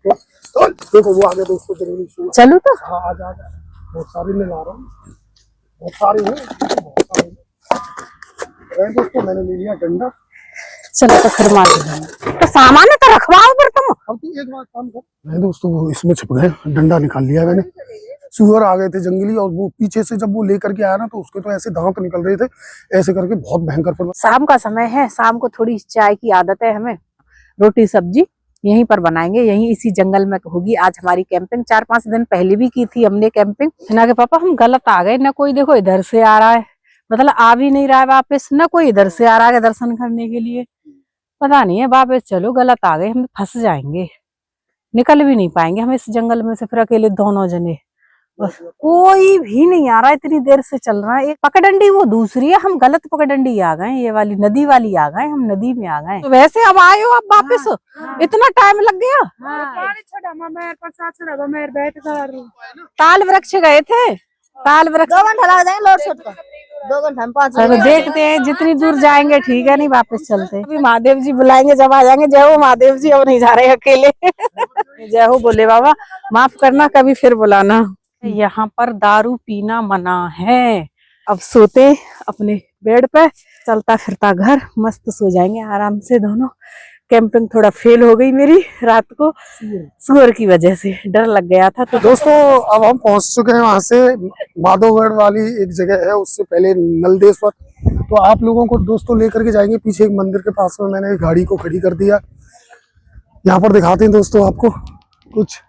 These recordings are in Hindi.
तो देखो वो आगे दोस्तों जरूरी चलो तो। हाँ आ जा, बहुत सारे मैं ला रहा हूँ, बहुत सारे हैं, बहुत सारे दोस्तों। मैंने ले लिया डंडा। चलो तो फिर मार तो सामान तो रखवाओ पर तुम। अब तू एक बार काम कर। नहीं दोस्तों वो इसमें छिप गए, डंडा निकाल लिया मैंने। सुअर आ गए थे जंगली, और वो पीछे से जब वो लेकर के आया ना तो उसके तो ऐसे दांत निकल रहे थे, ऐसे करके बहुत भयंकर। पर शाम का समय है, शाम को थोड़ी चाय की आदत है हमें। रोटी सब्जी यहीं पर बनाएंगे, यहीं इसी जंगल में होगी आज हमारी कैंपिंग। 4-5 दिन पहले भी की थी हमने कैंपिंग। ना के पापा हम गलत आ गए, ना कोई देखो इधर से आ रहा है, मतलब आ भी नहीं रहा है वापस, ना कोई इधर से आ रहा है दर्शन करने के लिए। पता नहीं है वापस चलो गलत आ गए, हम फंस जाएंगे, निकल भी नहीं पाएंगे हम इस जंगल में से फिर अकेले दोनों जने। बस कोई भी नहीं आ रहा, इतनी देर से चल रहा है। एक पकडंडी वो दूसरी है, हम गलत पकडंडी आ गए, ये वाली नदी वाली आ गए, हम नदी में आ गए। तो वैसे अब आए हो अब वापस? इतना टाइम लग गया। ताल वृक्ष गए थे, ताल वृक्ष 2 घंटा लग जाएंगे लोड शोट का, 2 घंटा में 5 चलो देखते हैं, जितनी दूर जाएंगे ठीक है, नहीं वापस चलते। अभी महादेव जी बुलाएंगे जब आ जाएंगे। जय हो महादेव जी, अब नहीं जा रहे अकेले। जय हो बोले बाबा, माफ करना कभी फिर बुलाना। यहाँ पर दारू पीना मना है। अब सोते अपने बेड पे, चलता फिरता घर, मस्त सो जाएंगे आराम से दोनों। कैंपिंग थोड़ा फेल हो गई मेरी रात को, सुअर की वजह से डर लग गया था। तो दोस्तों अब हम पहुंच चुके हैं वहां से, माधोगढ़ वाली एक जगह है, उससे पहले नलदेश्वर। तो आप लोगों को दोस्तों लेकर के जाएंगे पीछे एक मंदिर के पास में। मैंने गाड़ी को खड़ी कर दिया, यहाँ पर दिखाते हैं दोस्तों आपको कुछ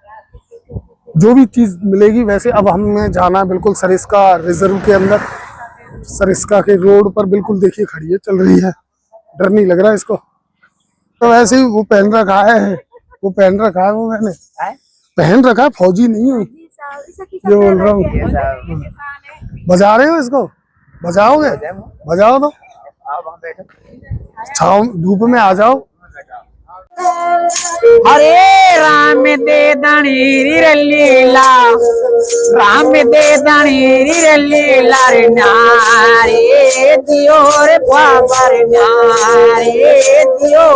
जो भी चीज मिलेगी। वैसे अब हमें जाना है बिल्कुल सरिस्का रिजर्व के अंदर। सरिस्का के रोड पर बिल्कुल देखिए खड़ी है, चल रही है, डर नहीं लग रहा है इसको। तो वैसे ही वो पहन रखा है, वो पहन रखा है, वो मैंने पहन रखा है, फौजी नहीं हूँ ये बोल रहा हूँ। बजा रहे हो इसको? बजाओगे? बजाओ तो छाव धूप में आ जाओ। हरे राम दे दणी लीला, राम दे दणी लीला रे नारे दियो रे बाबा रे नारे दियो।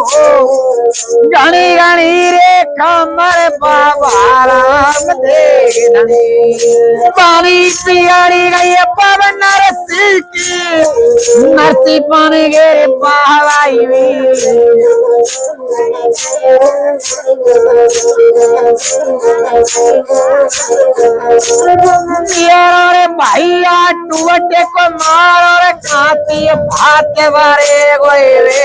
गणी गणी रे कमर बाबा राम दे दणी। पानी पियाड़ी गई पवन नरसी की, नरसी पानी गे पहवाई रे भैया टूटे को मारो रे खाती भात बारे गोए रे।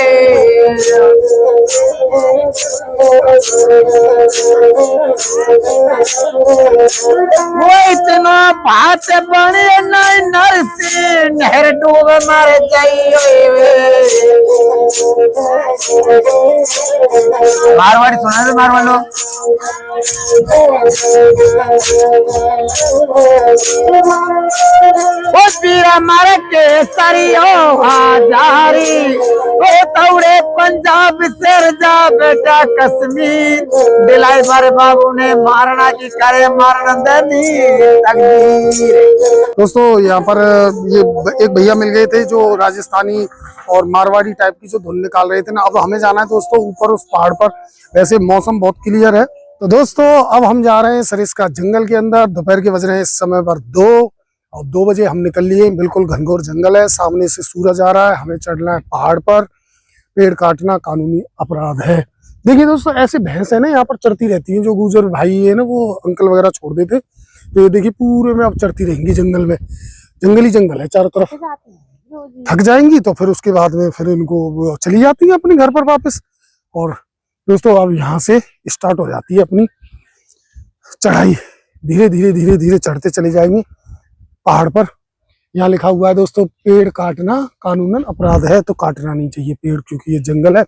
वो इतना भात बने नहीं नरसी, नहर डूब मर जाइए। मारवाड़ी सुना दे मारवाड़ो। ओ पीरा मारे के सरियो हजारी, ओ तौरे पंजाब से जा बेटा कश्मीर। दिलाई मारे बाबू ने मारना की करे मारना देनी तकदीर। दोस्तों यहाँ पर ये एक भैया मिल गए थे जो राजस्थानी और मारवाड़ी टाइप की जो धुन निकाल रहे थे ना। अब हमें जाना है दोस्तों ऊपर उस पहाड़ पर। वैसे मौसम बहुत क्लियर है। तो दोस्तों अब हम जा रहे हैं सरिस्का जंगल के अंदर। दोपहर के बज रहे हैं इस समय पर 2 और 2 बजे हम निकल लिए। बिल्कुल घनघोर जंगल है, सामने से सूरज आ रहा है, हमें चढ़ना है पहाड़ पर। पेड़ काटना कानूनी अपराध है। देखिए दोस्तों ऐसे भैंस है ना यहाँ पर चढ़ती रहती है, जो गुजर भाई है ना वो अंकल वगैरह छोड़ देते। तो ये देखिए पूरे में अब चढ़ती रहेंगी जंगल में। जंगल ही जंगल है चारों तरफ। थक जाएंगी तो फिर उसके बाद में फिर इनको चली जाती है अपने घर पर वापस। और दोस्तों अब यहाँ से स्टार्ट हो जाती है अपनी चढ़ाई। धीरे धीरे धीरे धीरे चढ़ते चले जाएंगे पहाड़ पर। यहाँ लिखा हुआ है दोस्तों पेड़ काटना कानूनन अपराध है, तो काटना नहीं चाहिए पेड़, क्योंकि ये जंगल है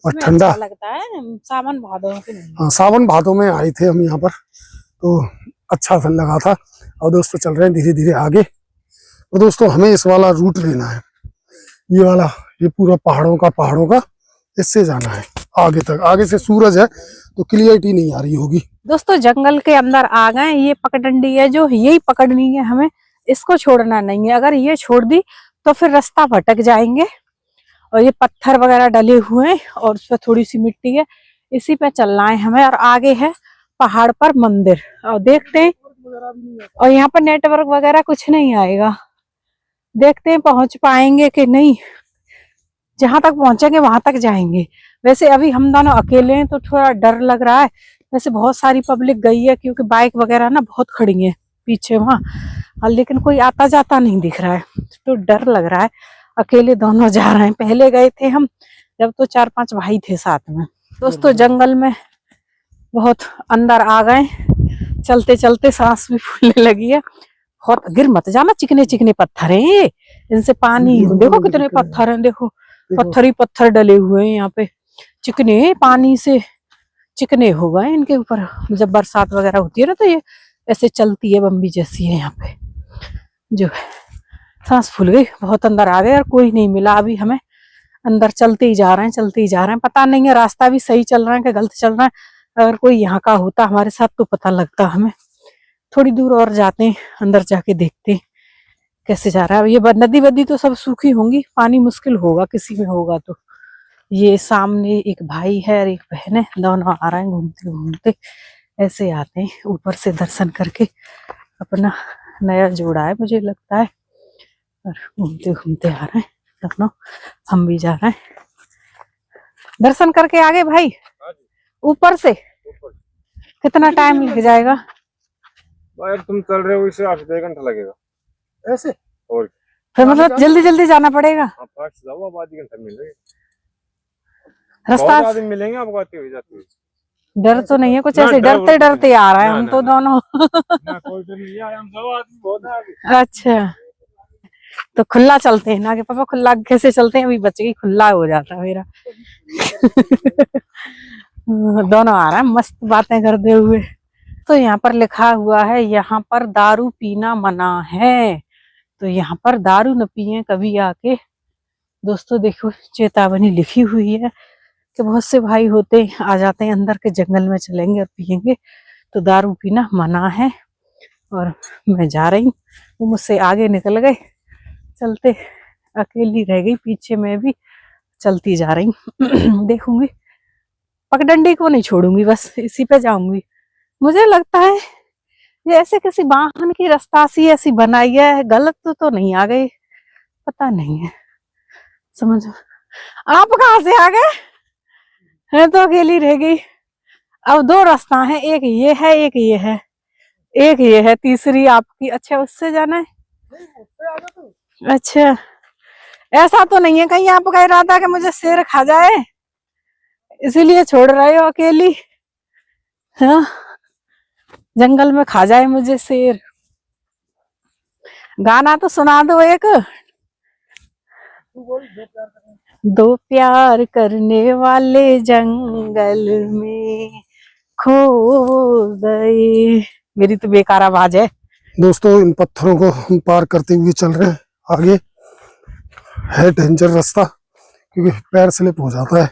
और ठंडा अच्छा लगता है। सावन भादों के नहीं। हाँ सावन भादों में आए थे हम यहाँ पर, तो अच्छा सा लगा था। और दोस्तों चल रहे हैं धीरे धीरे आगे। तो दोस्तों हमें इस वाला रूट लेना है, ये वाला, ये पूरा पहाड़ों का इससे जाना है आगे तक। आगे से सूरज है तो क्लियरिटी नहीं आ रही होगी। दोस्तों जंगल के अंदर आ गए। ये पगडंडी है जो यही पकड़नी है हमें, इसको छोड़ना नहीं है। अगर ये छोड़ दी तो फिर रास्ता भटक जाएंगे। और ये पत्थर वगैरह डले हुए हैं और उस पर थोड़ी सी मिट्टी है, इसी पे चलना है हमें। और आगे है पहाड़ पर मंदिर, और देखते हैं। और यहाँ पर नेटवर्क वगैरह कुछ नहीं आएगा, देखते हैं पहुंच पाएंगे कि नहीं। जहां तक पहुंचेंगे वहां तक जाएंगे। वैसे अभी हम दोनों अकेले हैं तो थोड़ा डर लग रहा है। वैसे बहुत सारी पब्लिक गई है, क्योंकि बाइक वगैरह ना बहुत खड़ी है पीछे वहां, लेकिन कोई आता जाता नहीं दिख रहा है, तो डर लग रहा है। अकेले दोनों जा रहे हैं। पहले गए थे हम जब तो 4-5 भाई थे साथ में। दोस्तों जंगल में बहुत अंदर आ गए, चलते चलते सांस भी फूलने लगी है। बहुत गिर मत जाना, चिकने चिकने पत्थर हैं, इनसे पानी देखो कितने पत्थर हैं, देखो पत्थर ही पत्थर डले हुए हैं यहाँ पे, चिकने पानी से चिकने हो गए इनके ऊपर। जब बरसात वगैरह होती है ना तो ये ऐसे चलती है, बम्बी जैसी है यहाँ पे। जो सांस फूल गई, बहुत अंदर आ गए और कोई नहीं मिला अभी हमें। अंदर चलते ही जा रहे हैं, चलते ही जा रहे हैं। पता नहीं है रास्ता भी सही चल रहा है कि गलत चल रहा है। अगर कोई यहाँ का होता हमारे साथ तो पता लगता हमें। थोड़ी दूर और जाते हैं, अंदर जाके देखते हैं कैसे जा रहा है। ये नदी वदी तो सब सूखी होंगी, पानी मुश्किल होगा किसी में होगा तो। ये सामने एक भाई है और एक बहन है, दोनों आ रहे हैं घूमते घूमते। ऐसे आते हैं ऊपर से दर्शन करके, अपना नया जोड़ा है मुझे लगता है, और घूमते घूमते आ रहे हैं दोनों। हम भी जा रहे हैं दर्शन करके आगे। भाई ऊपर से कितना टाइम लग जाएगा? यार तुम चल रहे हो इसे 8 घंटा लगेगा ऐसे। और फिर मतलब जल्दी जल्दी जाना पड़ेगा। आप फास्ट जाओ, अब आधी घंटा मिल रही रास्ता आदमी मिलेंगे आपको आते हुए जाते हुए। डर तो नहीं है कुछ? ना, ऐसे डर डरते डरते आ रहे हैं ना, हम ना, तो ना। दोनों। ना कोई डर नहीं है, हम सब आदमी बहुत है आगे। अच्छा तो खुला चलते हैं ना कि पापा, खुला कैसे चलते हैं? अभी बच गई, खुला हो जाता है मेरा। दोनों आ रहे हैं मस्त बातें करते हुए। तो यहाँ पर लिखा हुआ है, यहाँ पर दारू पीना मना है, तो यहाँ पर दारू न पिए कभी आके। दोस्तों देखो चेतावनी लिखी हुई है कि बहुत से भाई होते आ जाते हैं अंदर के जंगल में, चलेंगे और पियेंगे तो दारू पीना मना है। और मैं जा रही हूँ, वो मुझसे आगे निकल गए, चलते अकेली रह गई पीछे, मैं भी चलती जा रही हूँ। देखूंगी, पगडंडी को नहीं छोड़ूंगी, बस इसी पे जाऊंगी। मुझे लगता है ये ऐसे किसी वाहन की रास्ता सी ऐसी बनाई है, गलत तो नहीं आ गए, पता नहीं है। समझ आप कहाँ से आ गए? है तो अकेली रह गई। अब 2 रास्ता है, एक ये है एक ये है, एक ये है, तीसरी आपकी। अच्छा उससे जाना है? अच्छा ऐसा तो नहीं है कहीं आपका इरादा कि मुझे शेर खा जाए इसीलिए छोड़ रहे हो अकेली? हाँ जंगल में खा जाए मुझे शेर। गाना तो सुना दो एक। 2 प्यार करने वाले जंगल में खो गए। मेरी तो बेकार आवाज है। दोस्तों इन पत्थरों को हम पार करते हुए चल रहे हैं। आगे है डेंजर रास्ता, क्योंकि पैर स्लिप हो जाता है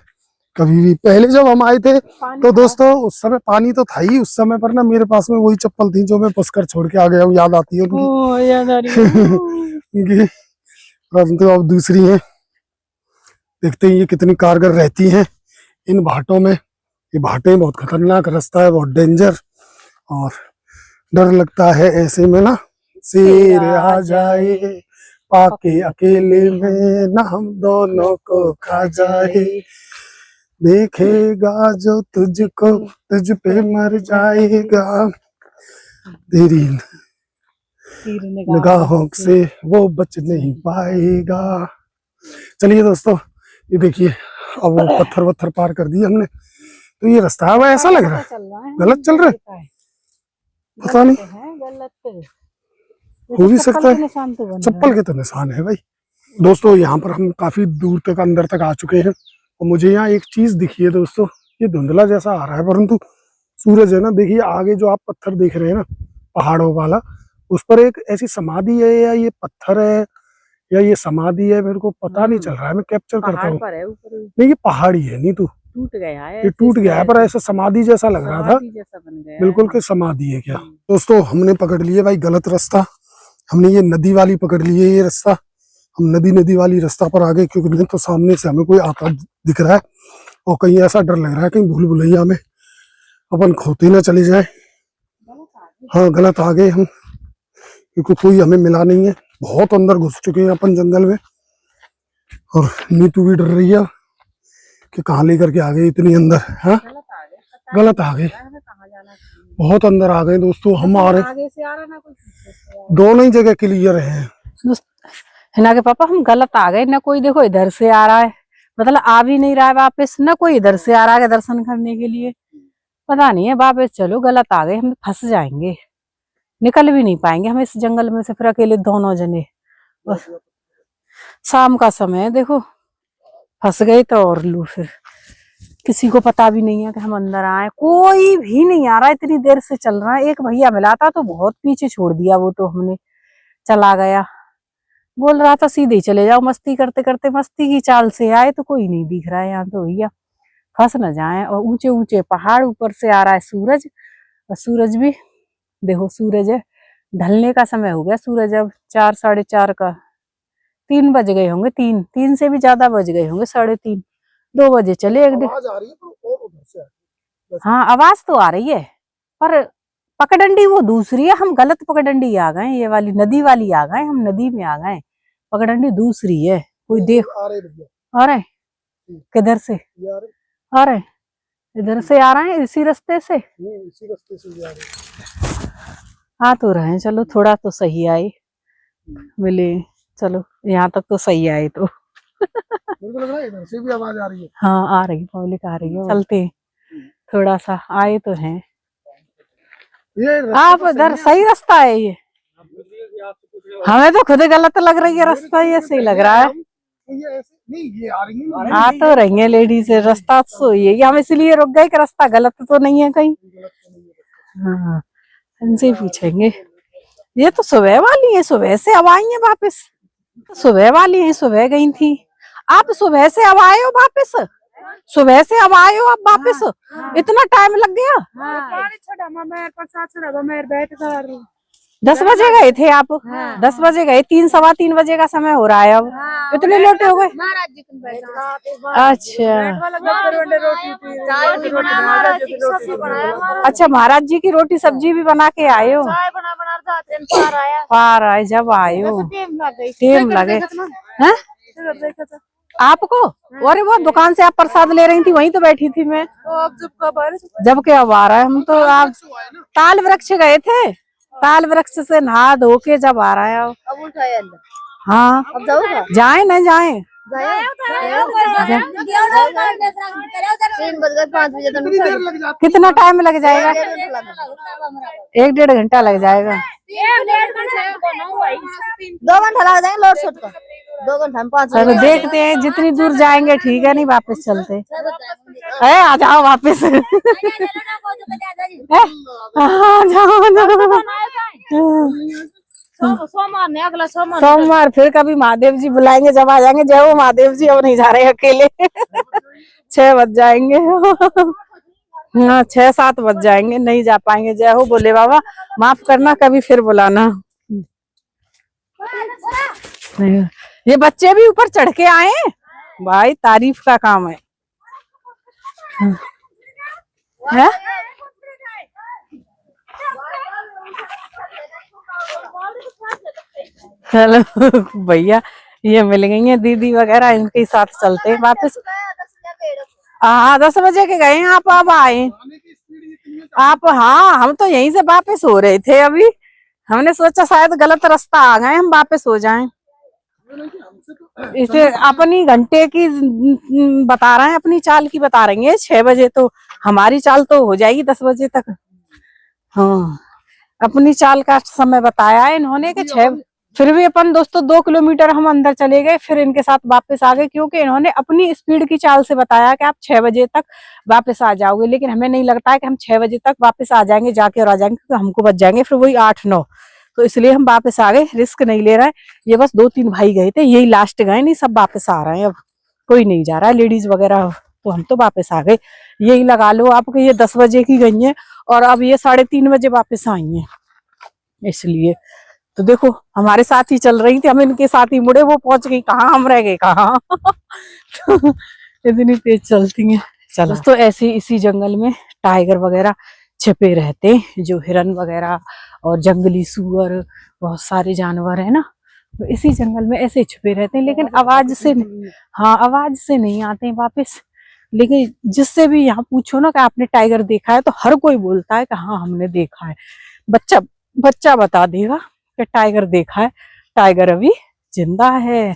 कभी भी। पहले जब हम आए थे तो दोस्तों उस समय पानी तो था ही, उस समय पर ना मेरे पास में वही चप्पल थी जो मैं पुष्कर छोड़ के आ गया हूँ, याद आती है उनकी। याद आ रही है। परंतु अब दूसरी है, देखते हैं ये कितनी कारगर रहती हैं इन भाटों में। ये भाटे बहुत खतरनाक रास्ता है, बहुत डेंजर, और डर लगता है ऐसे में ना शेर आ जाए पाके अकेले में, ना हम दोनों को खा जाए। देखेगा जो तुझको तुझ पे मर जाएगा, तेरी निगाहों से वो बच नहीं पाएगा। चलिए दोस्तों ये देखिए, अब वो पत्थर वत्थर पार कर दिए हमने, तो ये रास्ता है ऐसा लग रहा है गलत चल रहा है, पता नहीं हो भी सकता है। चप्पल के तो निशान है भाई। दोस्तों यहाँ पर हम काफी दूर तक अंदर तक आ चुके हैं, और मुझे यहाँ एक चीज दिखी है दोस्तों, ये धुंधला जैसा आ रहा है परंतु सूरज है ना। देखिए आगे जो आप पत्थर देख रहे हैं ना पहाड़ों वाला, उस पर एक ऐसी समाधि है, या ये पत्थर है या ये समाधि है, मेरे को पता नहीं चल रहा है। मैं कैप्चर करता हूँ। नहीं ये पहाड़ी है, नहीं तो टूट गया है, ये टूट गया है, पर ऐसा समाधि जैसा लग रहा था, बिल्कुल के समाधि है क्या। दोस्तों हमने पकड़ लिए भाई गलत रास्ता, हमने ये नदी वाली पकड़ ली है ये रास्ता। हम नदी वाली रास्ता पर आ गए, क्योंकि नहीं तो सामने से हमें कोई आता दिख रहा है, और कहीं ऐसा डर लग रहा है कहीं भूल भुलैया में अपन खोते ना चले जाए। हाँ गलत आ गए हम, क्योंकि कोई हमें मिला नहीं है। बहुत अंदर घुस चुके हैं अपन जंगल में, और नीतू भी डर रही है कि कहाँ लेकर के आ गए इतनी अंदर। हाँ गलत आ गए, बहुत अंदर आ गए दोस्तों। हम आ रहे, आगे से आ रहा ना कोई, दोनों ही जगह क्लियर है। हिना के पापा हम गलत आ गए ना, कोई देखो इधर से आ रहा है, मतलब आ भी नहीं रहा है वापस, ना कोई इधर से आ रहा है दर्शन करने के लिए, पता नहीं है वापस। चलो गलत आ गए, हम फंस जाएंगे, निकल भी नहीं पाएंगे हम इस जंगल में से फिर अकेले दोनों जने। बस शाम का समय है देखो, फंस गए तो और लू, फिर किसी को पता भी नहीं है कि हम अंदर आए। कोई भी नहीं आ रहा, इतनी देर से चल रहा है। एक भैया मिला था तो बहुत पीछे छोड़ दिया, वो तो हमने चला गया, बोल रहा था सीधे ही चले जाओ, मस्ती करते करते मस्ती की चाल से आए तो कोई नहीं दिख रहा है यहाँ तो भैया, फंस न जाए। और ऊंचे ऊंचे पहाड़, ऊपर से आ रहा है सूरज, और सूरज भी देखो, सूरज है ढलने का समय हो गया। सूरज अब 4 साढ़े 4 का, 3 बज गए होंगे, 3 से भी ज्यादा बज गए होंगे, 3:30 2 बजे चले। एक आवाज आ रही है पर और उधर से आ रही है। हाँ आवाज तो आ रही है, पर पगडंडी वो दूसरी है, हम गलत पगडंडी आ गए, ये वाली नदी वाली आ गए, हम नदी में आ गए, पगडंडी दूसरी है। कोई देख आ रहे भैया, आ रहे, किधर से आ रहे? इधर से आ रहे हैं, इसी रास्ते से इसी रास्ते से आ रहे। आ तो रहे हैं, चलो थोड़ा तो सही आए मिले, चलो यहाँ तक तो सही आए तो। मेरे को लग रहा है इधर से भी आवाज आ रही है। हाँ आ रही, पब्लिक आ रही है, चलते थोड़ा सा आए तो हैं। ये आप इधर सही रास्ता है ये, हमें तो खुद गलत लग रही है रास्ता, ये सही लग रहा है। ये ऐसे नहीं, ये आ रही है, आ तो रही है लेडीज, रास्ता तो ये हम इसलिए रुक गए कि रास्ता गलत तो नहीं है कहीं। हाँ इनसे पूछेंगे। ये तो सुबह वाली है, सुबह से अब आई है वापस, सुबह वाली है, सुबह गई थी। आप सुबह से अब आए हो वापस, सुबह से अब आए हो आप वापस, इतना टाइम लग गया। 10 बजे गए थे आप, 10 बजे गए, 3 सवा 3 बजे का समय हो रहा है अब, इतने लेट हो गए। अच्छा महाराज जी की रोटी सब्जी भी बना के आए हो? पार आए, जब आए हो टेम लगे हैं आपको? अरे वो दुकान से आप प्रसाद ले रही थी, वहीं तो बैठी थी मैं। जब के अब आ रहा है, हम तो आप ताल वृक्ष गए थे, ताल वृक्ष से नहा धो के जब आ रहा है अब। हाँ जाए न जाए, 3 बज गए, 5 बजे तक कितना टाइम लग जाएगा? 1-1.5 घंटा लग जाएगा। 2 घंटा लग जाएंगे, लोड शोट का 2 घंटा में 5 चलो देखते हैं, जितनी दूर जाएंगे ठीक है, नहीं वापस चलते है। आ जाओ वापस, आ जाओ सोमवार फिर कभी महादेव जी बुलाएंगे जब आ जाएंगे। जय हो महादेव जी, अब नहीं जा रहे अकेले। 6 बज जाएंगे, हाँ 6-7 बज जाएंगे, नहीं जा पाएंगे। जय हो बोले बाबा, माफ करना, कभी फिर बुलाना। ये बच्चे भी ऊपर चढ़ के आए भाई, तारीफ का काम है। है? चलो भैया ये मिल गई है दीदी वगैरह, इनके साथ चलते हैं वापस। हाँ 10 बजे के गए आप, अब आए आप? हाँ हम तो यहीं से वापस हो रहे थे अभी, हमने सोचा शायद गलत रास्ता आ गए, हम वापस हो जाएं। इसे अपनी घंटे की बता रहे हैं, अपनी चाल की बता रही है 6 बजे, तो हमारी चाल तो हो जाएगी 10 बजे तक। हाँ अपनी चाल का समय बताया है इन्होंने कि 6। फिर भी अपन दोस्तों 2 किलोमीटर हम अंदर चले गए, फिर इनके साथ वापस आ गए, क्योंकि इन्होंने अपनी स्पीड की चाल से बताया कि आप 6 बजे तक वापस आ जाओगे। लेकिन हमें नहीं लगता है कि हम 6 बजे तक वापस आ जाएंगे जाके, और आ जाएंगे क्योंकि हमको बच जाएंगे फिर वही 8-9, तो इसलिए हम वापस आ गए, रिस्क नहीं ले रहे हैं। ये बस 2-3 भाई गए थे, यही लास्ट गए, नहीं सब वापस आ रहे हैं, अब कोई नहीं जा रहा है लेडीज वगैरह, तो हम तो वापस आ गए। यही लगा लो आपको, ये 10 बजे की गई है और अब ये 3:30 बजे वापस आई है, इसलिए तो देखो हमारे साथ ही चल रही थी, हम इनके साथ ही मुड़े, वो पहुंच गई कहाँ, हम रह गए कहाँ। इतनी तेज चलती हैं। चलो तो ऐसे इसी जंगल में टाइगर वगैरह छिपे रहते हैं, जो हिरन वगैरह और जंगली सूअर, बहुत सारे जानवर है ना, तो इसी जंगल में ऐसे छिपे रहते हैं, लेकिन आवाज से हाँ आवाज से नहीं आते हैं वापस। लेकिन जिससे भी यहाँ पूछो ना कि आपने टाइगर देखा है, तो हर कोई बोलता है कि हाँ हमने देखा है। बच्चा बच्चा बता देगा कि टाइगर देखा है, टाइगर अभी जिंदा है।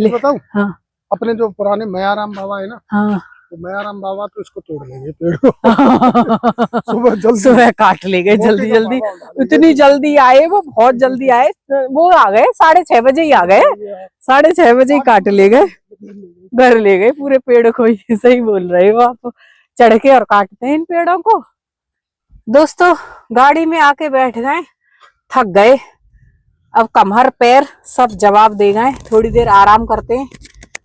बताऊं? हाँ अपने जो पुराने मयाराम बाबा है ना, हाँ तो मयाराम बाबा तो इसको तोड़ लेंगे पेड़ को। सुबह काट ले गए जल्दी जल्दी, इतनी जल्दी आए वो, बहुत जल्दी आए, वो आ गए 6:30 बजे ही आ गए, 6:30 बजे ही काट ले गए, घर ले गए पूरे पेड़ को ही। सही बोल रहे हो आप, चढ़ के और काटते हैं इन पेड़ों को। दोस्तों गाड़ी में आके बैठ गए, थक गए, अब कमर पैर सब जवाब दे गए, थोड़ी देर आराम करते हैं,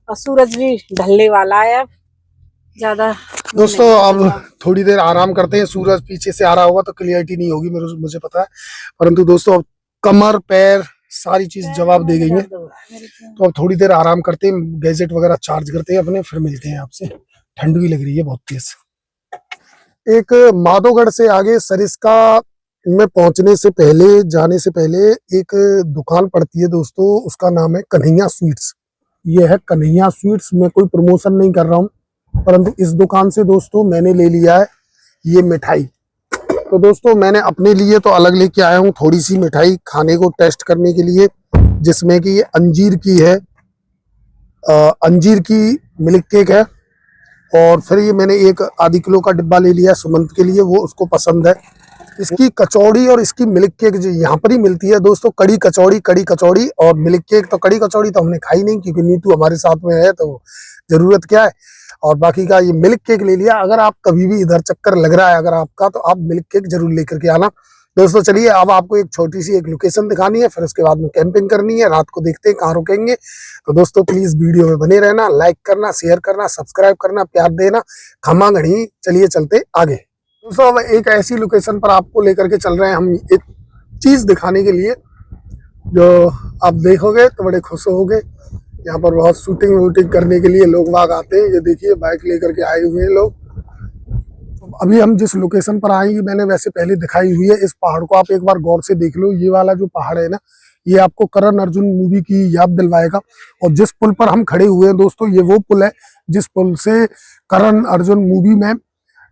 और सूरज भी ढलने वाला है अब ज्यादा। दोस्तों अब थोड़ी देर आराम करते हैं, सूरज पीछे से आ रहा होगा तो क्लियरिटी नहीं होगी मुझे पता है, परंतु दोस्तों अब कमर पैर सारी चीज जवाब दे गई है, तो अब थोड़ी देर आराम करते हैं, गैजेट वगैरह चार्ज करते हैं अपने, फिर मिलते हैं आपसे। ठंड भी लग रही है बहुत तेज। एक माधोगढ़ से आगे सरिस्का में पहुंचने से पहले, जाने से पहले एक दुकान पड़ती है दोस्तों, उसका नाम है कन्हैया स्वीट्स। ये है कन्हैया स्वीट्स, मैं कोई प्रमोशन नहीं कर रहा हूँ, परंतु इस दुकान से दोस्तों मैंने ले लिया है ये मिठाई। तो दोस्तों मैंने अपने लिए तो अलग लेके आया हूँ थोड़ी सी मिठाई खाने को टेस्ट करने के लिए, जिसमें कि ये अंजीर की है, अंजीर की मिल्क केक है, और फिर ये मैंने एक आधी किलो का डिब्बा ले लिया सुमंत के लिए, वो उसको पसंद है। इसकी कचौड़ी और इसकी मिल्क केक जो यहाँ पर ही मिलती है दोस्तों, कड़ी कचौड़ी और मिल्क केक। तो कड़ी कचौड़ी तो हमने खाई नहीं क्योंकि नीतू हमारे साथ में है, तो जरूरत क्या है, और बाकी का ये मिल्क केक ले लिया। अगर आप कभी भी इधर चक्कर लग रहा है अगर आपका, तो आप मिल्क केक जरूर लेकर के आना। दोस्तों चलिए अब आपको एक छोटी सी एक लोकेशन दिखानी है, फिर उसके बाद में कैंपिंग करनी है, रात को देखते हैं कहाँ रुकेंगे। तो दोस्तों प्लीज वीडियो में बने रहना, लाइक करना, शेयर करना, सब्सक्राइब करना, प्यार देना, खमा घड़ी। चलिए चलते आगे। दोस्तों अब एक ऐसी लोकेशन पर आपको लेकर के चल रहे हैं हम, एक चीज दिखाने के लिए जो आप देखोगे तो बड़े खुश होगे। यहाँ पर बहुत शूटिंग वूटिंग करने के लिए लोग बाग आते हैं। ये देखिए बाइक लेकर के आए हुए हैं लोग। अभी हम जिस लोकेशन पर आएंगे मैंने वैसे पहले दिखाई हुई है, इस पहाड़ को आप एक बार गौर से देख लो। ये वाला जो पहाड़ है ना, ये आपको करण अर्जुन मूवी की याद दिलवाएगा। और जिस पुल पर हम खड़े हुए हैं दोस्तों, ये वो पुल है जिस पुल से करण अर्जुन मूवी में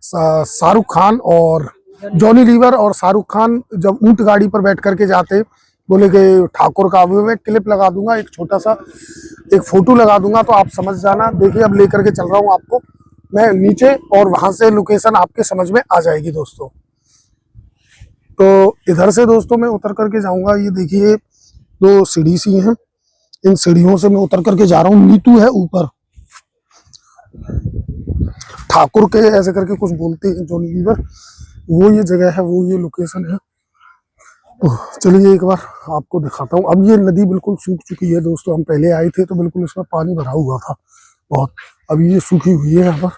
शाहरुख खान और जॉनी लीवर और शाहरुख खान जब ऊंट गाड़ी पर बैठ करके जाते, बोले कि ठाकुर का, मैं क्लिप लगा दूंगा, एक छोटा सा एक फोटो लगा दूंगा तो आप समझ जाना। देखिए अब लेकर के चल रहा हूँ आपको मैं नीचे, और वहां से लोकेशन आपके समझ में आ जाएगी दोस्तों। तो इधर से दोस्तों मैं उतर करके जाऊंगा। ये देखिए 2 सीढ़ी सी हैं, इन सीढ़ियों से मैं उतर करके जा रहा हूँ। नीतू है ऊपर, ठाकुर के ऐसे करके कुछ बोलते हैं जॉनी लीवर, वो ये जगह है, वो ये लोकेशन है। तो चलिए एक बार आपको दिखाता हूँ। अब ये नदी बिल्कुल सूख चुकी है दोस्तों, हम पहले आए थे तो बिल्कुल इसमें पानी भरा हुआ था बहुत, अभी ये सूखी हुई है। यहाँ पर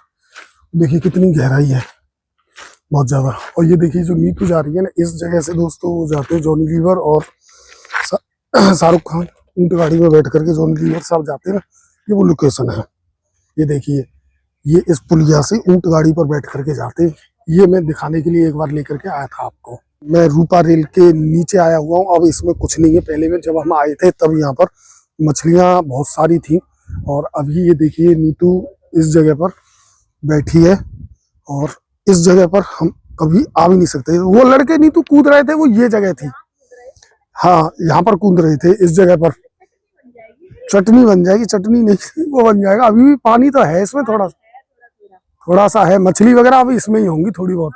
देखिए कितनी गहराई है, बहुत ज्यादा। और ये देखिए जो नीतू जा रही है ना, इस जगह से दोस्तों वो जाते हैं जॉनी लीवर और शाहरुख खान ऊंट गाड़ी में बैठ करके, जॉनी लीवर साहब जाते हैं ना, ये वो लोकेशन है। ये देखिए ये इस पुलिया से ऊंट गाड़ी पर बैठ करके जाते हैं। ये मैं दिखाने के लिए एक बार लेकर के आया था आपको। मैं रूपा रेल के नीचे आया हुआ हूँ, अब इसमें कुछ नहीं है। पहले में जब हम आए थे तब यहाँ पर मछलियाँ बहुत सारी थी, और अभी ये देखिए नीतू इस जगह पर बैठी है, और इस जगह पर हम कभी आ भी नहीं सकते। वो लड़के नीतू कूद रहे थे, वो ये जगह थी, हाँ यहाँ पर कूद रहे थे इस जगह पर। चटनी बन जाएगी, चटनी नहीं वो बन जाएगा। अभी भी पानी तो है इसमें, थोड़ा सा है। मछली वगैरह अभी इसमें ही होंगी, थोड़ी बहुत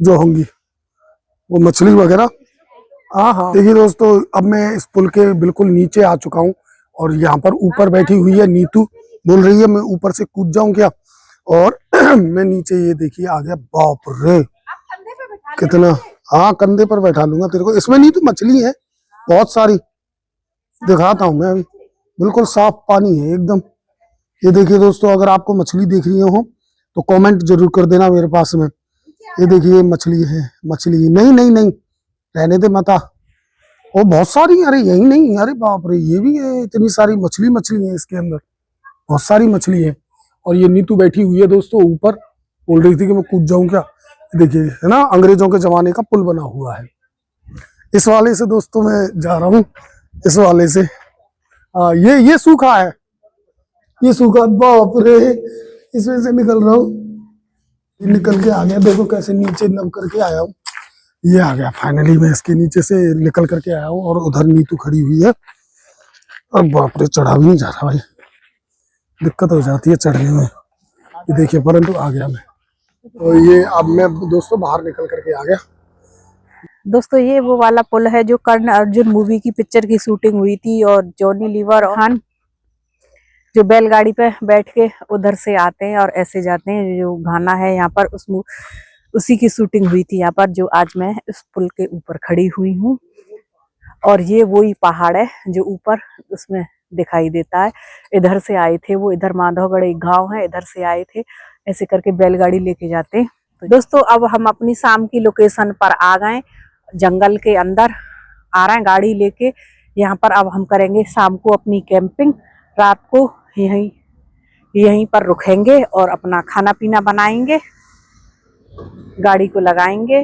जो होंगी वो मछली वगैरह। हाँ देखिए दोस्तों अब मैं इस पुल के बिल्कुल नीचे आ चुका हूँ, और यहाँ पर ऊपर बैठी हुई है नीतू, बोल रही है मैं ऊपर से कूद जाऊं क्या, और मैं नीचे, ये देखिए आ गया। बाप रे कितना, हाँ कंधे पर बैठा लूंगा तेरे को। इसमें नीतू मछली है बहुत सारी, दिखाता हूँ मैं अभी। बिल्कुल साफ पानी है एकदम। ये देखिए दोस्तों अगर आपको मछली देख रही हो तो कमेंट जरूर कर देना मेरे पास में। ये देखिए मछली है, मछली नहीं रहने दे मता, वो बहुत सारी। अरे यही नहीं, अरे बाप रे ये भी है, इतनी सारी मछली है इसके अंदर, बहुत सारी मछली है। और ये नीतू बैठी हुई है दोस्तों ऊपर, बोल रही थी कि मैं कूद जाऊं क्या। देखिए है ना, अंग्रेजों के जमाने का पुल बना हुआ है। इस वाले से दोस्तों मैं जा रहा हूँ, इस वाले से। ये सूखा है, ये सूखा, बाप रे, इसमें से निकल रहा हूँ। निकल के आ गया, देखो कैसे नीचे नम करके आया हूँ। ये आ गया फाइनली, मैं इसके नीचे से निकल करके आया हूँ और उधर नीतू खड़ी हुई है। और बाप रे, चढ़ा भी नहीं जा रहा भाई, दिक्कत हो जाती है चढ़ने में। ये देखिए, परंतु आ गया मैं। और ये अब मैं दोस्तों बाहर निकल करके आ गया। दोस्तों ये वो वाला पुल है जो कर्ण अर्जुन मूवी की पिक्चर की शूटिंग हुई थी, और जॉनी लीवर और खान जो बैलगाड़ी पे बैठ के उधर से आते हैं और ऐसे जाते हैं। जो गाना है यहाँ पर उसी की शूटिंग हुई थी यहाँ पर, जो आज मैं इस पुल के ऊपर खड़ी हुई हूँ। और ये वही पहाड़ है जो ऊपर उसमें दिखाई देता है। इधर से आए थे वो, इधर माधवगढ़ एक गांव है, इधर से आए थे, ऐसे करके बैलगाड़ी लेके जाते। तो दोस्तों अब हम अपनी शाम की लोकेशन पर आ गए, जंगल के अंदर आ रहे हैं गाड़ी लेके। यहाँ पर अब हम करेंगे शाम को अपनी कैंपिंग, रात को यहीं पर रुकेंगे और अपना खाना पीना बनाएंगे, गाड़ी को लगाएंगे।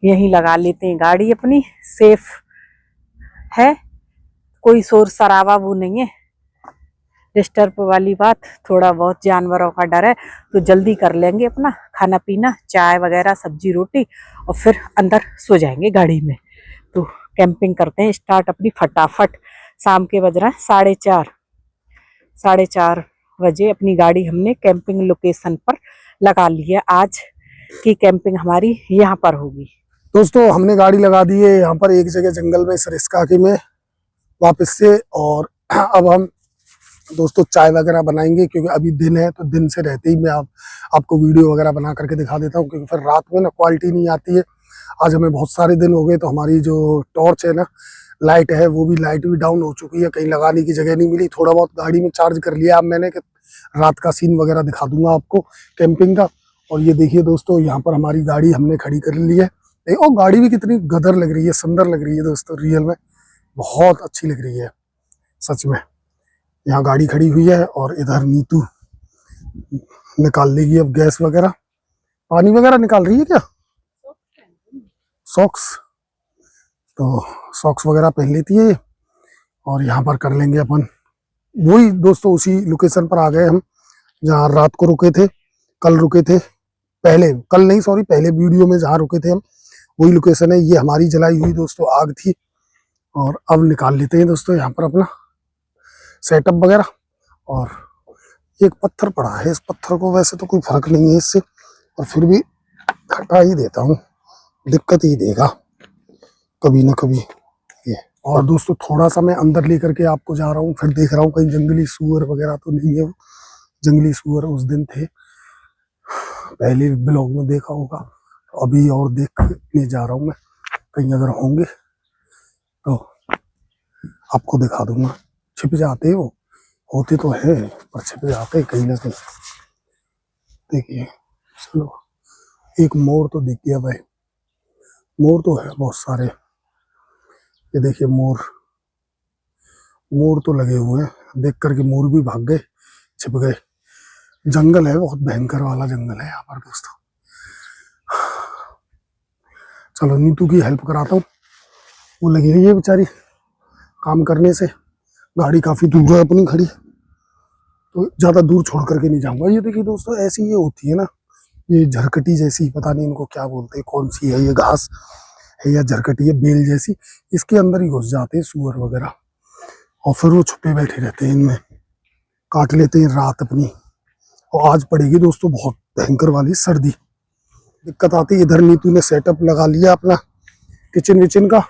यहीं लगा लेते हैं गाड़ी अपनी, सेफ है, कोई शोर शराबा वो नहीं है, डिस्टर्ब वाली बात। थोड़ा बहुत जानवरों का डर है, तो जल्दी कर लेंगे अपना खाना पीना, चाय वगैरह सब्जी रोटी, और फिर अंदर सो जाएंगे गाड़ी में। तो कैंपिंग करते हैं स्टार्ट अपनी फटाफट। शाम के बज रहे हैं 4:30 बजे अपनी गाड़ी हमने कैंपिंग लोकेशन पर लगा ली है। आज की कैंपिंग हमारी यहाँ पर होगी। दोस्तों हमने गाड़ी लगा दी है यहाँ पर एक जगह जंगल में, सरिस्का में वापस से। और अब हम दोस्तों चाय वगैरह बनाएंगे, क्योंकि अभी दिन है, तो दिन से रहते ही मैं आपको वीडियो वगैरह बना करके दिखा देता हूँ, क्योंकि फिर रात में ना क्वालिटी नहीं आती है। आज हमें बहुत सारे दिन हो गए, तो हमारी जो टॉर्च है ना, लाइट है, वो भी लाइट भी डाउन हो चुकी है, कहीं लगाने की जगह नहीं मिली। थोड़ा बहुत गाड़ी में चार्ज कर लिया अब मैंने, कि रात का सीन वगैरह दिखा दूंगा आपको कैंपिंग का। और ये देखिए दोस्तों, यहाँ पर हमारी गाड़ी हमने खड़ी कर ली है। और गाड़ी भी कितनी गदर लग रही है, सुंदर लग रही है दोस्तों, रियल में बहुत अच्छी लग रही है सच में। यहाँ गाड़ी खड़ी हुई है और इधर नीतू निकाल लेगी अब गैस वगैरह, पानी वगैरह निकाल रही है क्या, सॉक्स, तो सॉक्स वगैरह पहन लेती है। और यहाँ पर कर लेंगे अपन वही दोस्तों, उसी लोकेशन पर आ गए हम जहाँ रात को रुके थे, कल रुके थे, पहले वीडियो में जहाँ रुके थे हम, वही लोकेशन है। ये हमारी जलाई हुई दोस्तों आग थी। और अब निकाल लेते हैं दोस्तों यहाँ पर अपना सेटअप वगैरह। और एक पत्थर पड़ा है, इस पत्थर को वैसे तो कोई फर्क नहीं है इससे, और फिर भी हटा ही देता हूँ, दिक्कत ही देगा कभी ना कभी ये। और दोस्तों थोड़ा सा मैं अंदर लेकर के आपको जा रहा हूँ, फिर देख रहा हूँ कहीं जंगली सूअर वगैरह तो नहीं है। जंगली सूअर उस दिन थे, पहले ब्लॉग में देखा होगा, तो अभी और देखने जा रहा हूँ मैं, कहीं अगर होंगे तो आपको दिखा दूंगा। छिप जाते हो, होते तो है पर छिप जाते कहीं ना कहीं। देखिए चलो, एक मोर तो दिख गया भाई, मोर तो है बहुत सारे। ये देखिए मोर तो लगे हुए हैं, देख करके मोर भी भाग गए, छिप गए। जंगल है, बहुत भयंकर वाला जंगल है यहाँ पर दोस्तों। चलो नीतू की हेल्प कराता हूँ, वो लगी हुई है बेचारी काम करने से। गाड़ी काफी दूर है अपनी खड़ी, तो ज्यादा दूर छोड़ करके नहीं जाऊंगा। ये देखिए दोस्तों, ऐसी ये होती है ना, ये झरकटी जैसी, पता नहीं इनको क्या बोलते हैं, कौन सी है ये, घास है या झरकटी है बेल जैसी, इसके अंदर ही घुस जाते हैं सूअर वगैरह, और फिर वो छुपे बैठे रहते हैं, इनमें काट लेते हैं रात अपनी। और आज पड़ेगी दोस्तों बहुत भयंकर वाली सर्दी, दिक्कत आती है। इधर नीतू ने सेटअप लगा लिया अपना किचन विचन का,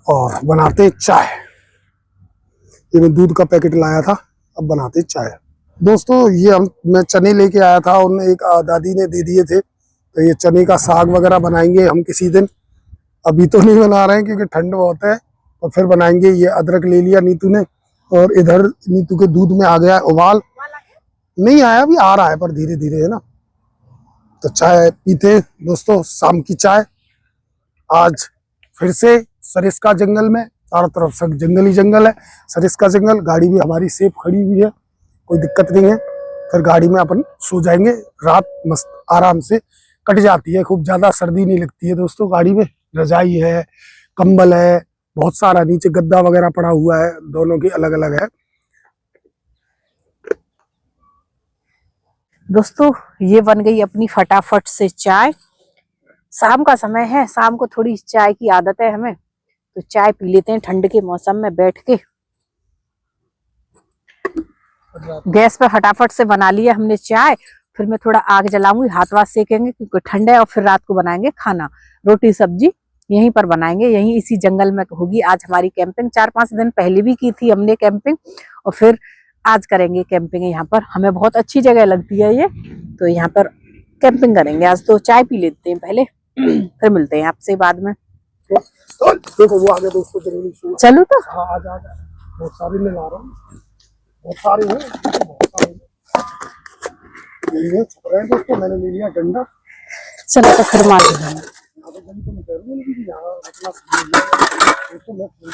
और बनाते हैं चाय। ये मैं दूध का पैकेट लाया था, अब बनाते हैं चाय दोस्तों। ये मैं चने लेके आया था, उन्हें एक दादी ने दे दिए थे, तो ये चने का साग वगैरह बनाएंगे हम किसी दिन। अभी तो नहीं बना रहे हैं क्योंकि ठंड बहुत है, तो फिर बनाएंगे। ये अदरक ले लिया नीतू ने, और इधर नीतू के दूध में आ गया उबाल, नहीं आया अभी, आ रहा है पर धीरे धीरे, है ना। तो चाय पीते दोस्तों, शाम की चाय। आज फिर से सरिस्का जंगल में, चारों तरफ सब जंगल ही जंगल है, सरिस्का जंगल। गाड़ी भी हमारी सेफ खड़ी हुई है, कोई दिक्कत नहीं है। फिर गाड़ी में अपन सो जाएंगे, रात मस्त आराम से कट जाती है, खूब ज्यादा सर्दी नहीं लगती है दोस्तों। गाड़ी में रजाई है, कंबल है, बहुत सारा नीचे गद्दा वगैरह पड़ा हुआ है, दोनों की अलग अलग है। दोस्तों ये बन गई अपनी फटाफट से चाय। शाम का समय है, शाम को थोड़ी चाय की आदत है हमें, तो चाय पी लेते हैं ठंड के मौसम में बैठ के। गैस पे फटाफट से बना लिया हमने चाय। फिर मैं थोड़ा आग जलाऊंगी, हाथ वाथ सेकेंगे क्योंकि ठंड है, और फिर रात को बनाएंगे खाना, रोटी सब्जी यहीं पर बनाएंगे, यहीं इसी जंगल में होगी आज हमारी कैंपिंग। 4-5 दिन पहले भी की थी हमने कैंपिंग, और फिर आज करेंगे कैंपिंग यहाँ पर। हमें बहुत अच्छी जगह लगती है ये, तो यहाँ पर कैंपिंग करेंगे आज। तो चाय पी लेते हैं पहले, फिर मिलते हैं आपसे बाद में। देखो वो आ गया दोस्तों, जंगली सूअर। चलो तो हाँ आ जा, बहुत सारे मैं ला रहा हूँ, बहुत सारे हैं, बहुत सारे ये छुप रहे हैं दोस्तों। मैंने ले लिया डंडा। चलो तो फिर मार देंगे। यहाँ पे गली तो मैं कह रही हूँ, लेकिन यहाँ इतना दोस्तों मैं फोन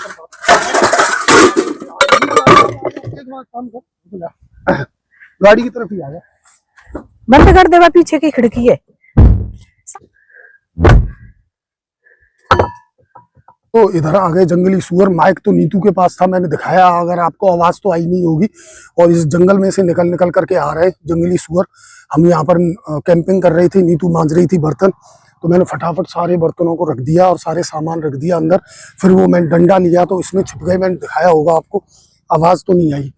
पर बात काम कर, गाड़ी की तरफ ही आ गया। बंद कर देवा, पीछे की खिड़की है। तो इधर आ गए जंगली सूअर। माइक तो नीतू के पास था, मैंने दिखाया, अगर आपको आवाज तो आई नहीं होगी। और इस जंगल में से निकल निकल करके आ रहे जंगली सूअर। हम यहाँ पर कैंपिंग कर रही थी, नीतू मांज रही थी बर्तन, तो मैंने फटाफट सारे बर्तनों को रख दिया और सारे सामान रख दिया अंदर। फिर वो मैंने डंडा लिया तो इसमें छुप गए। मैंने दिखाया होगा आपको, आवाज तो नहीं आई,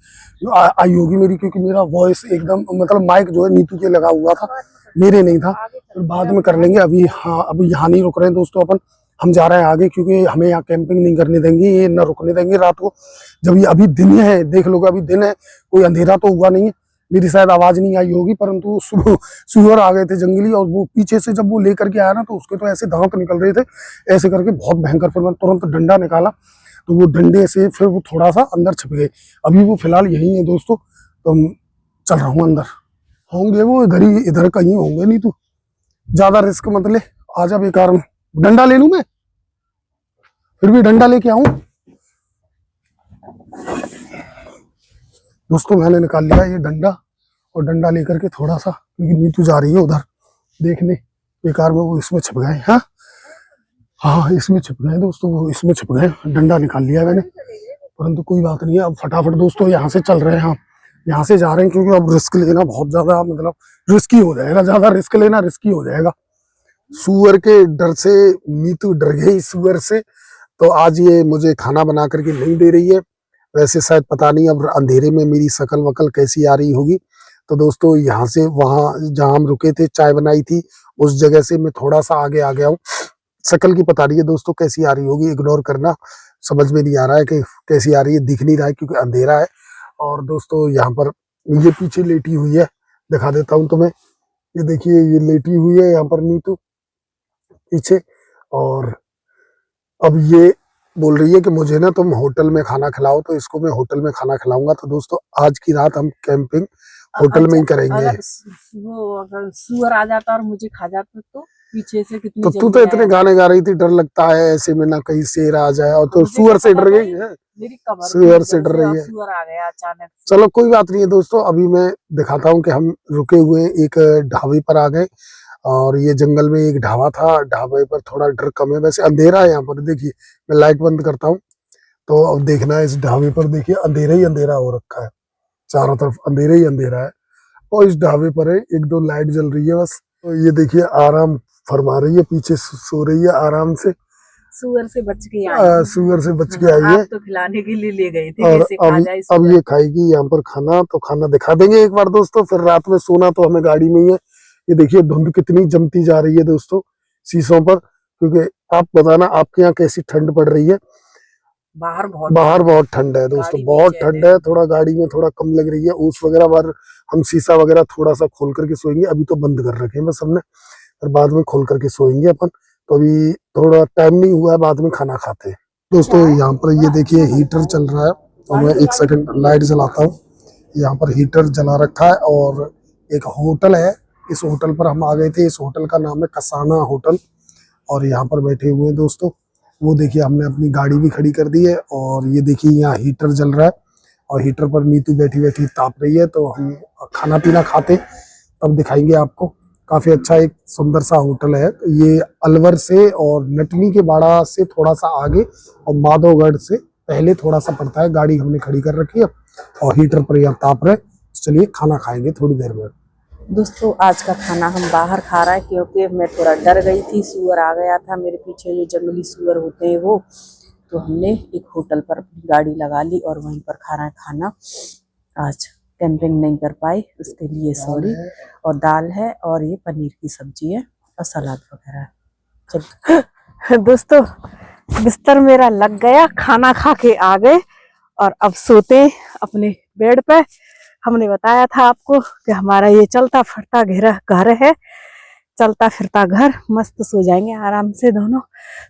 आई होगी मेरी, क्योंकि मेरा वॉइस एकदम मतलब माइक जो है नीतू के लगा हुआ था, मेरे नहीं था। फिर बाद में कर लेंगे, अभी हाँ अभी यहाँ नहीं रुक रहे हैं दोस्तों अपन, हम जा रहे हैं आगे, क्योंकि हमें यहाँ कैंपिंग नहीं करने देंगे, ये न रुकने देंगे रात को। जब ये अभी दिन है, देख लो अभी दिन है, कोई अंधेरा तो हुआ नहीं है। मेरी शायद आवाज नहीं आई होगी, परंतु सूअर आ गए थे जंगली, और वो पीछे से जब वो लेकर के आया ना, तो उसके तो ऐसे दांत निकल रहे थे, ऐसे करके बहुत भयंकर। फिर मैं तुरंत डंडा निकाला, तो वो डंडे से फिर वो थोड़ा सा अंदर छिप गए। अभी वो फिलहाल यही है दोस्तों, तो चल रहा हूँ अंदर। होंगे वो इधर ही, इधर कहीं होंगे। नहीं तो ज्यादा रिस्क मत ले, आजा बेकार में। डंडा ले लूं मैं, फिर भी डंडा लेके आऊं दोस्तों। मैंने निकाल लिया ये डंडा, और डंडा लेकर के थोड़ा सा, क्योंकि नीतू जा रही है उधर देखने, बेकार में वो इसमें छिप गए। हाँ हाँ इसमें छिप गए दोस्तों, वो इसमें छिप गए। डंडा निकाल लिया मैंने, परंतु कोई बात नहीं है। अब फटाफट दोस्तों यहाँ से चल रहे हैं, हम यहाँ से जा रहे हैं, क्योंकि अब रिस्क लेना बहुत ज्यादा मतलब रिस्की हो जाएगा, ज्यादा रिस्क लेना रिस्की हो जाएगा। सूअर के डर से नीतू डर गई सूअर से, तो आज ये मुझे खाना बना करके नहीं दे रही है। वैसे शायद पता नहीं अब अंधेरे में मेरी शकल वकल कैसी आ रही होगी। तो दोस्तों यहाँ से वहाँ जहाँ हम रुके थे, चाय बनाई थी, उस जगह से मैं थोड़ा सा आगे आ गया हूँ। शकल की पता नहीं है दोस्तों कैसी आ रही होगी, इग्नोर करना, समझ में नहीं आ रहा है कि कैसी आ रही है, दिख नहीं रहा है क्योंकि अंधेरा है। और दोस्तों यहाँ पर ये पीछे लेटी हुई है, दिखा देता हूँ तुम्हें, ये देखिए ये लेटी हुई है यहाँ पर नीतू पीछे। और अब ये बोल रही है कि मुझे ना तुम होटल में खाना खिलाओ, तो इसको मैं होटल में खाना खिलाऊंगा। तो दोस्तों आज की रात हम कैंपिंग होटल में ही करेंगे। अगर सूअर आ जाता और मुझे खा जाता तो पीछे से कितनी तो तू तो इतने गाने गा रही थी, डर लगता है ऐसे में ना कहीं शेर आ जाए, और तो सूअर से डर गई है, मेरी कमर सूअर से डर रही है। सूअर आ गया अचानक से। चलो कोई बात नहीं है दोस्तों, अभी मैं दिखाता हूँ कि हम रुके हुए एक ढाबे पर आ गए। और ये जंगल में एक ढाबा था, ढाबे पर थोड़ा डर कम है, वैसे अंधेरा है यहाँ पर। देखिए मैं लाइट बंद करता हूँ, तो अब देखना है इस ढाबे पर, देखिए अंधेरा ही अंधेरा हो रखा है, चारों तरफ अंधेरा ही अंधेरा है। और इस ढाबे पर है 1-2 लाइट जल रही है बस। तो ये देखिए आराम फरमा रही है, पीछे सो रही है आराम से। सूअर से बच के आई, सूअर से बच के आई है। आप तो खिलाने के लिए ले गए थे, और कैसे खा जाए अब ये खाएगी यहाँ पर खाना, तो खाना दिखा देंगे एक बार दोस्तों। फिर रात में सोना तो हमें गाड़ी में ही है। ये देखिए धुंध कितनी जमती जा रही है दोस्तों शीशों पर, क्योंकि आप बताना आपके यहाँ कैसी ठंड पड़ रही है। बाहर बहुत ठंड है दोस्तों, बहुत ठंड है। थोड़ा गाड़ी में थोड़ा कम लग रही है ओस वगैरह, बार हम शीशा वगैरह थोड़ा सा खोल करके सोएंगे। अभी तो बंद कर रखे हैं बस हमने, और बाद में खोल करके सोएंगे अपन। तो अभी थोड़ा टाइम नहीं हुआ है, बाद में खाना खाते हैं दोस्तों। यहाँ पर ये देखिए हीटर चल रहा है, और मैं 1 सेकंड लाइट जलाता हूँ। यहाँ पर हीटर जला रखा है, और एक होटल है, इस होटल पर हम आ गए थे। इस होटल का नाम है कसाना होटल, और यहाँ पर बैठे हुए हैं दोस्तों। वो देखिए हमने अपनी गाड़ी भी खड़ी कर दी है, और ये देखिए यहाँ हीटर जल रहा है, और हीटर पर नीतू बैठी बैठी ताप रही है। तो हम खाना पीना खाते तब दिखाएंगे आपको। काफी अच्छा एक सुंदर सा होटल है ये, अलवर से और नटनी के बाड़ा से थोड़ा सा आगे और माधवगढ़ से पहले थोड़ा सा पड़ता है। गाड़ी हमने खड़ी कर रखी है और हीटर पर यहाँ ताप रहे। चलिए खाना खाएंगे थोड़ी देर में। दोस्तों आज का खाना हम बाहर खा रहे हैं क्योंकि मैं थोड़ा डर गई थी, सूअर आ गया था मेरे पीछे, जो जंगली सूअर होते हैं वो। तो हमने एक होटल पर गाड़ी लगा ली और वहीं पर खा रहे हैं खाना। आज कैंपिंग नहीं कर पाए उसके लिए सॉरी। और दाल है और ये पनीर की सब्जी है और सलाद वगैरह है। चलिए दोस्तों बिस्तर मेरा लग गया, खाना खा के आ गए और अब सोते अपने बेड पे। हमने बताया था आपको कि हमारा ये चलता फिरता घर है, चलता फिरता घर, मस्त सो जाएंगे आराम से दोनों।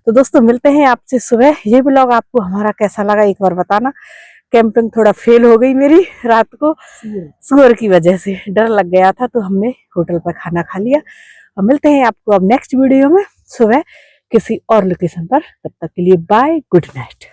तो दोस्तों मिलते हैं आपसे सुबह। ये ब्लॉग आपको हमारा कैसा लगा एक बार बताना। कैंपिंग थोड़ा फेल हो गई मेरी रात को सूअर की वजह से, डर लग गया था तो हमने होटल पर खाना खा लिया। और मिलते हैं आपको अब नेक्स्ट वीडियो में सुबह किसी और लोकेशन पर। तब तक के लिए बाय, गुड नाइट।